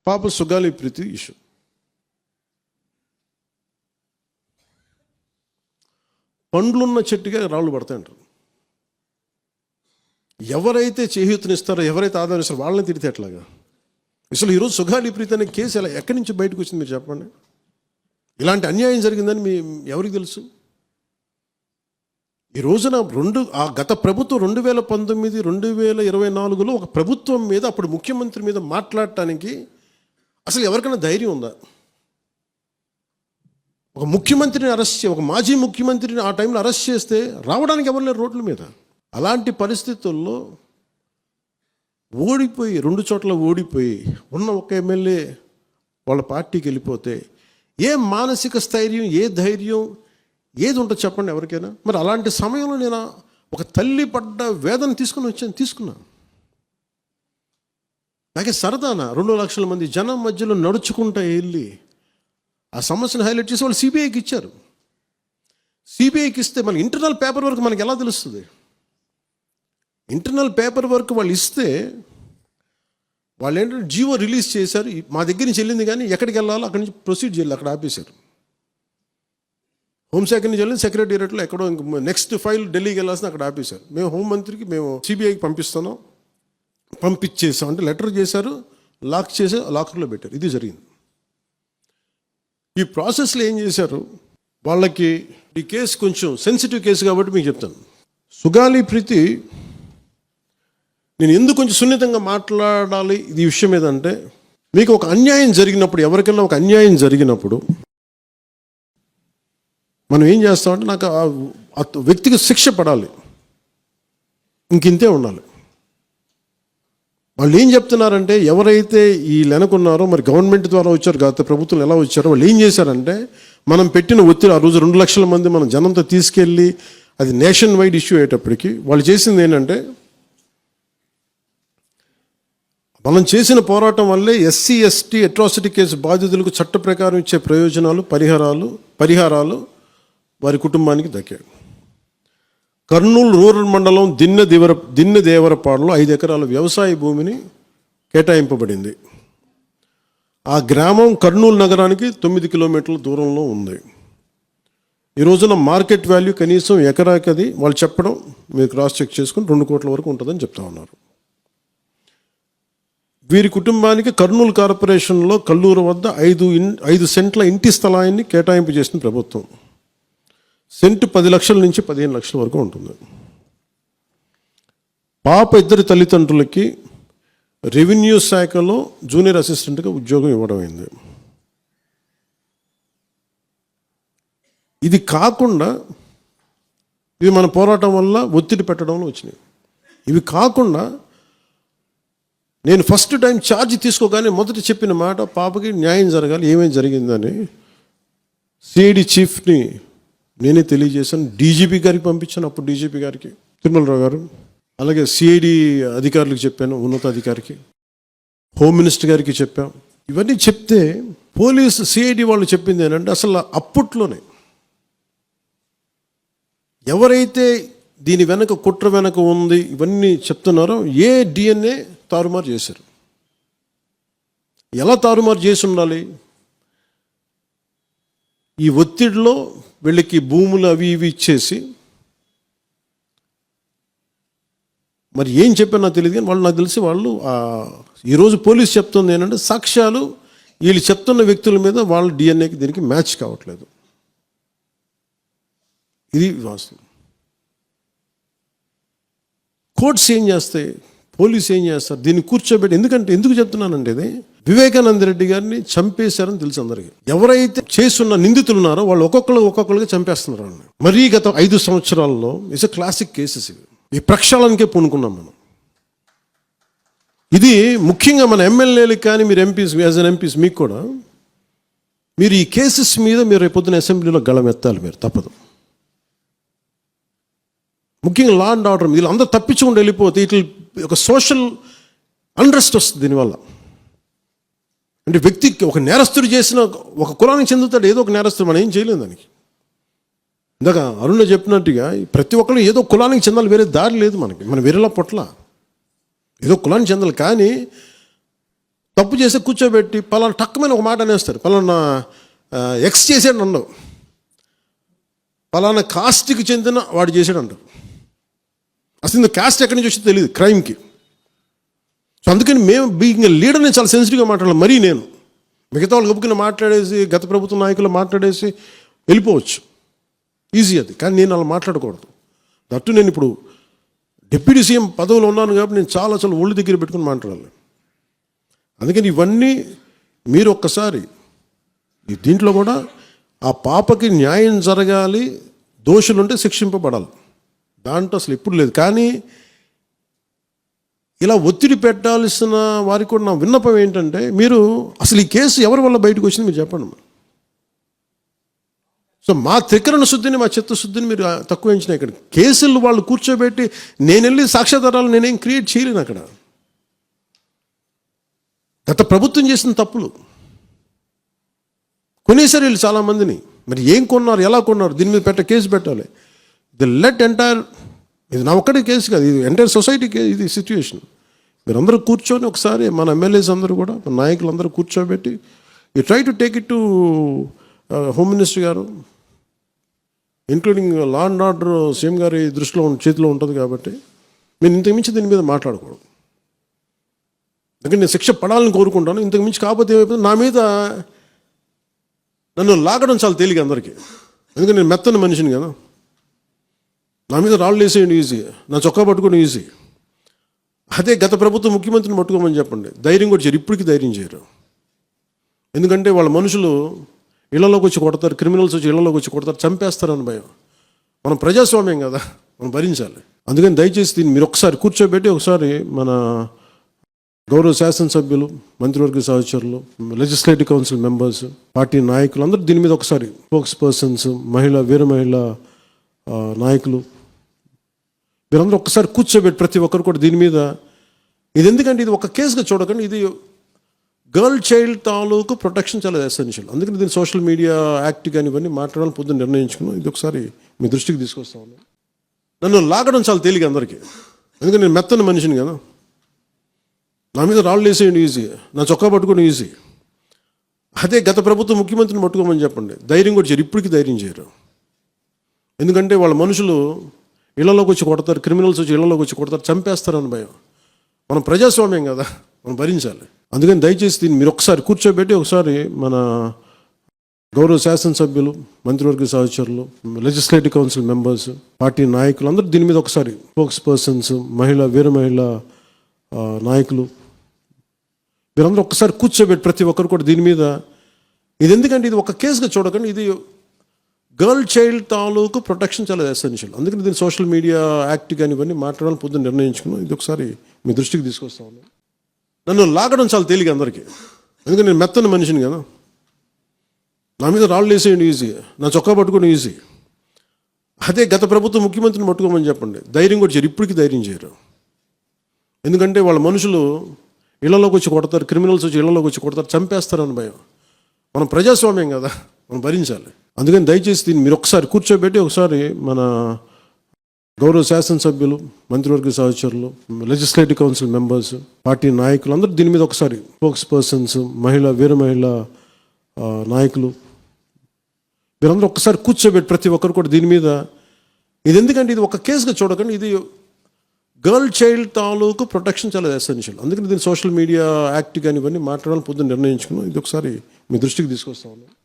పాప సుగాలి ప్రీతి ఇష్యూ. పండ్లున్న చెట్టుగా రాళ్ళు పడతాయంటారు. ఎవరైతే చేయూతనిస్తారో, ఎవరైతే ఆదరిస్తారో వాళ్ళని తిడితే ఎట్లాగా? అసలు ఈరోజు సుగాలి ప్రీతి అనే కేసు ఎలా ఎక్కడి నుంచి బయటకు వచ్చింది మీరు చెప్పండి. ఇలాంటి అన్యాయం జరిగిందని ఎవరికి తెలుసు? ఈ రోజున గత ప్రభుత్వం 2019, 2024లో ఒక ప్రభుత్వం మీద, అప్పుడు ముఖ్యమంత్రి మీద మాట్లాడటానికి అసలు ఎవరికైనా ధైర్యం ఉందా? ఒక ముఖ్యమంత్రిని అరెస్ట్ ఒక మాజీ ముఖ్యమంత్రిని ఆ టైంలో అరెస్ట్ చేస్తే రావడానికి ఎవరు లేరు రోడ్ల మీద. అలాంటి పరిస్థితుల్లో ఓడిపోయి 2 చోట్ల ఓడిపోయి ఉన్న ఒక ఎమ్మెల్యే వాళ్ళ పార్టీకి వెళ్ళిపోతే ఏ మానసిక స్థైర్యం, ఏ ధైర్యం, ఏది ఉంటుంది చెప్పండి ఎవరికైనా? మరి అలాంటి సమయంలో నేను ఒక తల్లి పడ్డ వేదన తీసుకున్నా. నాకే సరదాన 2 లక్షల మంది జనం మధ్యలో నడుచుకుంటా వెళ్ళి ఆ సమస్యను హైలైట్ చేసి వాళ్ళు సిబిఐకి ఇచ్చారు. సిబిఐకి ఇస్తే మన ఇంటర్నల్ పేపర్ వర్క్ మనకి ఎలా తెలుస్తుంది? ఇంటర్నల్ పేపర్ వర్క్ వాళ్ళు ఇస్తే వాళ్ళు ఏంటంటే జీవో రిలీజ్ చేశారు. మా దగ్గర నుంచి వెళ్ళింది కానీ ఎక్కడికి వెళ్ళాలో అక్కడి నుంచి ప్రొసీడ్ చేయాలి, అక్కడ ఆపేశారు. హోంశాఖ నుంచి వెళ్ళింది సెక్రటేరియట్లో ఎక్కడో నెక్స్ట్ ఫైల్ ఢిల్లీకి వెళ్ళాల్సిన అక్కడ ఆపేశారు. మేము హోంమంత్రికి మేము సిబిఐకి పంపించేసాం అంటే లెటర్ చేశారు, లాక్ చేసి లాకర్లో పెట్టారు. ఇది జరిగింది. ఈ ప్రాసెస్లో ఏం చేశారు, వాళ్ళకి ఈ కేసు కొంచెం సెన్సిటివ్ కేసు కాబట్టి మీకు చెప్తాను. సుగాలి ప్రీతి నేను ఎందుకు కొంచెం సున్నితంగా మాట్లాడాలి ఈ విషయం ఏదంటే, మీకు ఒక అన్యాయం జరిగినప్పుడు, ఎవరికైనా ఒక అన్యాయం జరిగినప్పుడు మనం ఏం చేస్తామంటే, నాకు ఆ వ్యక్తికి శిక్ష పడాలి, ఇంకింతే ఉండాలి. వాళ్ళు ఏం చెప్తున్నారంటే, ఎవరైతే ఈ వెనకున్నారో, మరి గవర్నమెంట్ ద్వారా వచ్చారు, గత ప్రభుత్వం ఎలా వచ్చారో, వాళ్ళు ఏం చేశారంటే, మనం పెట్టిన ఒత్తిడి ఆ రోజు 2 లక్షల మంది మనం జనంతో తీసుకెళ్ళి అది నేషన్ వైడ్ ఇష్యూ అయ్యేటప్పటికి వాళ్ళు చేసింది ఏంటంటే, మనం చేసిన పోరాటం వల్లే ఎస్సీ ఎస్టీ అట్రాసిటీ కేసు బాధితులకు చట్ట ప్రకారం ఇచ్చే ప్రయోజనాలు, పరిహారాలు వారి కుటుంబానికి దక్కాయి. కర్నూలు రూరల్ మండలం దిన్నెదేవరపాడులో 5 ఎకరాల వ్యవసాయ భూమిని కేటాయింపబడింది. ఆ గ్రామం కర్నూలు నగరానికి 9 కిలోమీటర్ల దూరంలో ఉంది. ఈ రోజున మార్కెట్ వాల్యూ కనీసం ఎకరాకది వాళ్ళు చెప్పడం మీరు క్రాస్ చెక్ చేసుకుని 2 కోట్ల వరకు ఉంటుందని చెప్తా ఉన్నారు. వీరి కుటుంబానికి కర్నూలు కార్పొరేషన్లో కల్లూరు వద్ద 5 సెంట్ల ఇంటి స్థలాన్ని కేటాయింపు చేసిన ప్రభుత్వం. సెంటు 10 లక్షల నుంచి 15 లక్షల వరకు ఉంటుంది. పాప 2 తల్లిదండ్రులకి రెవెన్యూ శాఖలో జూనియర్ అసిస్టెంట్గా ఉద్యోగం ఇవ్వడం అయింది. ఇది కాకుండా ఇవి మన పోరాటం వల్ల ఒత్తిడి పెట్టడంలో వచ్చినాయి. ఇవి కాకుండా నేను ఫస్ట్ టైం ఛార్జ్ తీసుకోగానే మొదట చెప్పిన మాట, పాపకి న్యాయం జరగాలి, ఏమేమి జరిగిందని సిఐడి చీఫ్ని నేనే తెలియజేశాను. డీజీపీ గారికి పంపించాను, అప్పుడు డీజీపీ గారికి తిరుమలరావు గారు, అలాగే సిఐడి అధికారులకు చెప్పాను, ఉన్నతాధికారికి, హోమ్ మినిస్టర్ గారికి చెప్పాం. ఇవన్నీ చెప్తే పోలీసు సిఐడి వాళ్ళు చెప్పింది ఏంటంటే, అసలు అప్పట్లోనే ఎవరైతే దీని వెనక కుట్ర వెనక ఉంది ఇవన్నీ చెప్తున్నారో ఏ డిఎన్ఏ తారుమారు చేశారు. ఎలా తారుమారు చేసి ఉండాలి? ఈ ఒత్తిడిలో వీళ్ళకి భూములు అవి ఇవి ఇచ్చేసి, మరి ఏం చెప్పారు నాకు తెలియదు కానీ నాకు తెలిసి వాళ్ళు ఈరోజు పోలీసు చెప్తుంది ఏంటంటే, సాక్ష్యాలు వీళ్ళు చెప్తున్న వ్యక్తుల మీద వాళ్ళ డిఎన్ఏకి దీనికి మ్యాచ్ కావట్లేదు. ఇది వాస్తవం. కోర్ట్స్ ఏం చేస్తాయి, పోలీసు ఏం చేస్తారు, దీన్ని కూర్చోబెట్టి. ఎందుకు చెప్తున్నానంటే, ఇది వివేకానంద రెడ్డి గారిని చంపేశారని తెలుసు అందరికీ. ఎవరైతే చేస్తున్న నిందితులు ఉన్నారో వాళ్ళు ఒక్కొక్కరుగా చంపేస్తున్నారు వాళ్ళని. మరీ గత 5 సంవత్సరాల్లో ఇట్స్ క్లాసిక్ కేసెస్ ఇవి. ఈ ప్రక్షాళనకే పూనుకున్నాం మనం. ఇది ముఖ్యంగా మన ఎమ్మెల్యేలకు కానీ, మీరు ఎంపీస్, యాజ్ అన్ ఎంపీస్ మీకు కూడా, మీరు ఈ కేసెస్ మీద మీరు రేపొద్దున అసెంబ్లీలో గళమెత్తాలి, మీరు తప్పదు. ముఖ్యంగా లా అండ్ ఆర్డర్ వీళ్ళు అందరూ తప్పించుకుంటూ వెళ్ళిపోతే ఇట్లా ఒక సోషల్ అన్రెస్ట్ వస్తుంది దీనివల్ల. అంటే వ్యక్తికి ఒక నేరస్తుడు చేసిన ఒక కులానికి చెందుతాడు, ఏదో ఒక నేరస్తుడు, మనం ఏం చేయలేము దానికి. ఇందాక అరుణ చెప్పినట్టుగా ప్రతి ఒక్కరు ఏదో కులానికి చెందాలి, వేరే దారి లేదు మనకి. మనం వేరేలా పొట్ల ఏదో కులానికి చెందాలి. కానీ తప్పు చేస్తే కూర్చోబెట్టి పలానా టక్కుమైన ఒక మాట అనేస్తారు. పలానా ఎక్స్ చేసాడు అన్నావు, పలానా కాస్ట్కి చెందిన వాడు చేసాడు అంటారు. అసలు ఇంత కాస్ట్ ఎక్కడి నుంచి వచ్చిందో తెలియదు క్రైమ్కి. సో అందుకని మేము బీయింగ్ లీడర్ని చాలా సెన్సిటివ్గా మాట్లాడాలి. మరీ నేను మిగతా వాళ్ళు గబుక్కుని మాట్లాడేసి గత ప్రభుత్వ నాయకులు మాట్లాడేసి వెళ్ళిపోవచ్చు, ఈజీ అది. కానీ నేను అలా మాట్లాడకూడదు. దట్టు నేను ఇప్పుడు డిప్యూటీ సీఎం పదవిలో ఉన్నాను కాబట్టి నేను చాలా ఒళ్ళు దగ్గర పెట్టుకుని మాట్లాడాలి. అందుకని ఇవన్నీ మీరు ఒక్కసారి దీంట్లో కూడా ఆ పాపకి న్యాయం జరగాలి, దోషులుంటే శిక్షింపబడాలి, దాంట్లో అసలు ఎప్పుడు లేదు. కానీ ఇలా ఒత్తిడి పెట్టాల్సిన వారికి కూడా నా విన్నపం ఏంటంటే, మీరు అసలు ఈ కేసు ఎవరి వల్ల బయటకు వచ్చింది మీరు చెప్పండి. సో మా త్రికరణ శుద్ధిని, మా చిత్తశుద్ధిని మీరు తక్కువ ఎంచిన. ఇక్కడ కేసులు వాళ్ళు కూర్చోబెట్టి నేను వెళ్ళి సాక్ష్యాధారాలు నేనేం క్రియేట్ చేయలేను. అక్కడ గత ప్రభుత్వం చేసిన తప్పులు కొనేసారు వీళ్ళు చాలామందిని. మరి ఏం కొన్నారు, ఎలా కొన్నారు, దీని మీద కేసు పెట్టాలి. ది లెట్ ఎంటైర్, ఇది నా ఒక్కడే కేసు కాదు, ఇది ఎంటైర్ సొసైటీకి ఇది సిచ్యువేషన్. మీరందరూ కూర్చొని ఒకసారి మన ఎమ్మెల్యేస్ అందరూ కూడా, మన నాయకులందరూ కూర్చోబెట్టి you try to take it to home minister గారు, including law and order CM గారి దృష్టిలో చేతిలో ఉంటుంది కాబట్టి నేను ఇంతకుమించి దీని మీద మాట్లాడకూడదు. ఎందుకంటే నేను శిక్ష పడాలని కోరుకుంటాను. ఇంతకుమించి కాకపోతే ఏమైపోతుంది, నా మీద నన్ను లాగడం చాలా తేలిక అందరికీ. ఎందుకంటే నేను మెత్తని మనిషిని కదా, నా మీద రాళ్ళు వేసేయండి ఈజీ, నా చొక్కా పట్టుకోవడం ఈజీ. అదే గత ప్రభుత్వం ముఖ్యమంత్రిని పట్టుకోమని చెప్పండి, ధైర్యం కూడా చేయరు, ఇప్పటికీ ధైర్యం చేయరు. ఎందుకంటే వాళ్ళ మనుషులు ఇళ్లలోకి వచ్చి కొడతారు, క్రిమినల్స్ వచ్చి ఇళ్లలోకి వచ్చి కొడతారు, చంపేస్తారని భయం. మనం ప్రజాస్వామ్యం కదా, మనం భరించాలి. అందుకని దయచేసి దీన్ని మీరు ఒకసారి కూర్చోబెట్టి ఒకసారి మన గౌరవ శాసనసభ్యులు, మంత్రివర్గ సహచరులు, లెజిస్లేటివ్ కౌన్సిల్ మెంబర్స్, పార్టీ నాయకులు అందరూ దీని మీద ఒకసారి, స్పోక్స్ పర్సన్స్, వీర మహిళ నాయకులు, మీరందరూ ఒక్కసారి కూర్చోబెట్టి ప్రతి ఒక్కరు కూడా దీని మీద, ఇది ఎందుకంటే ఇది ఒక కేసుగా చూడకండి, ఇది గర్ల్ చైల్డ్ తాలూకు ప్రొటెక్షన్ చాలా ఎసెన్షియల్. అందుకని దీన్ని సోషల్ మీడియా యాక్ట్ కానీ ఇవన్నీ మాట్లాడాలని పొద్దున్న నిర్ణయించుకున్నాం. ఇది ఒకసారి మీ దృష్టికి తీసుకొస్తా ఉన్నాను. నన్ను లాగడం చాలా తేలిక అందరికీ, ఎందుకంటే నేను మెత్తని మనిషిని కదా, నా మీద రాళ్ళు వేసేయండి ఈజీ, నా చొక్కా పట్టుకోవడం ఈజీ. అదే గత ప్రభుత్వం ముఖ్యమంత్రిని పట్టుకోమని చెప్పండి, ధైర్యం కూడా చేయరు, ఇప్పటికీ ధైర్యం చేయరు. ఎందుకంటే వాళ్ళ మనుషులు ఇళ్లలోకి వచ్చి కొడతారు, క్రిమినల్స్ వచ్చి ఇళ్లలోకి వచ్చి కొడతారు, చంపేస్తారని భయం. మనం ప్రజాస్వామ్యం కదా, మనం భరించాలి. అందుకని దయచేసి దీన్ని మీరు ఒకసారి కూర్చోబెట్టి ఒకసారి మన గౌరవ శాసనసభ్యులు, మంత్రివర్గ సహచరులు, లెజిస్లేటివ్ కౌన్సిల్ మెంబర్స్, పార్టీ నాయకులు అందరూ దీని మీద ఒకసారి, స్పోక్స్ పర్సన్స్, వీర మహిళ నాయకులు, మీరందరూ ఒక్కసారి కూర్చోబెట్టి ప్రతి ఒక్కరు కూడా దీని మీద, ఇది ఎందుకంటే ఇది ఒక కేసుగా చూడకండి, ఇది గర్ల్ చైల్డ్ తాలూకు ప్రొటెక్షన్ చాలా ఎసెన్షియల్. అందుకని దీన్ని సోషల్ మీడియా యాక్ట్ కానీ ఇవన్నీ మాట్లాడాలని పొద్దున్న నిర్ణయించుకున్నాం. ఇది ఒకసారి మీ దృష్టికి తీసుకొస్తా ఉన్నాను. నన్ను లాగడం చాలా తేలిక అందరికీ, ఎందుకంటే నేను మెత్తని మనిషిని కదా, నా మీద రాళ్ళు వేసేయండి ఈజీ, నా చొక్కా పట్టుకోవడం ఈజీ. అదే గత ప్రభుత్వం ముఖ్యమంత్రిని పట్టుకోమని చెప్పండి, ధైర్యం కూడా చేయరు, ఇప్పటికీ ధైర్యం చేయరు. ఎందుకంటే వాళ్ళ మనుషులు ఇళ్లలోకి వచ్చి కొడతారు, క్రిమినల్స్ వచ్చి ఇళ్లలోకి వచ్చి కొడతారు, చంపేస్తారని భయం. మనం ప్రజాస్వామ్యం కదా, మనం భరించాలి. అందుకని దయచేసి దీన్ని మీరు ఒకసారి కూర్చోబెట్టి ఒకసారి మన గౌరవ శాసనసభ్యులు, మంత్రివర్గ సహచరులు, లెజిస్లేటివ్ కౌన్సిల్ మెంబర్స్, పార్టీ నాయకులు అందరూ దీని మీద ఒకసారి, స్పోక్స్ పర్సన్స్, వీర మహిళ నాయకులు, మీరందరూ ఒక్కసారి కూర్చోబెట్టి ప్రతి ఒక్కరు కూడా దీని మీద, ఇది ఎందుకంటే ఇది ఒక కేసుగా చూడకండి, ఇది గర్ల్ చైల్డ్ తాలూకు ప్రొటెక్షన్ చాలా ఎసెన్షియల్. అందుకని దీన్ని సోషల్ మీడియా యాక్ట్ కానీ ఇవన్నీ మాట్లాడాలని పొద్దున్న నిర్ణయించుకున్నాం. ఇది ఒకసారి మీ దృష్టికి తీసుకొస్తా ఉన్నాను.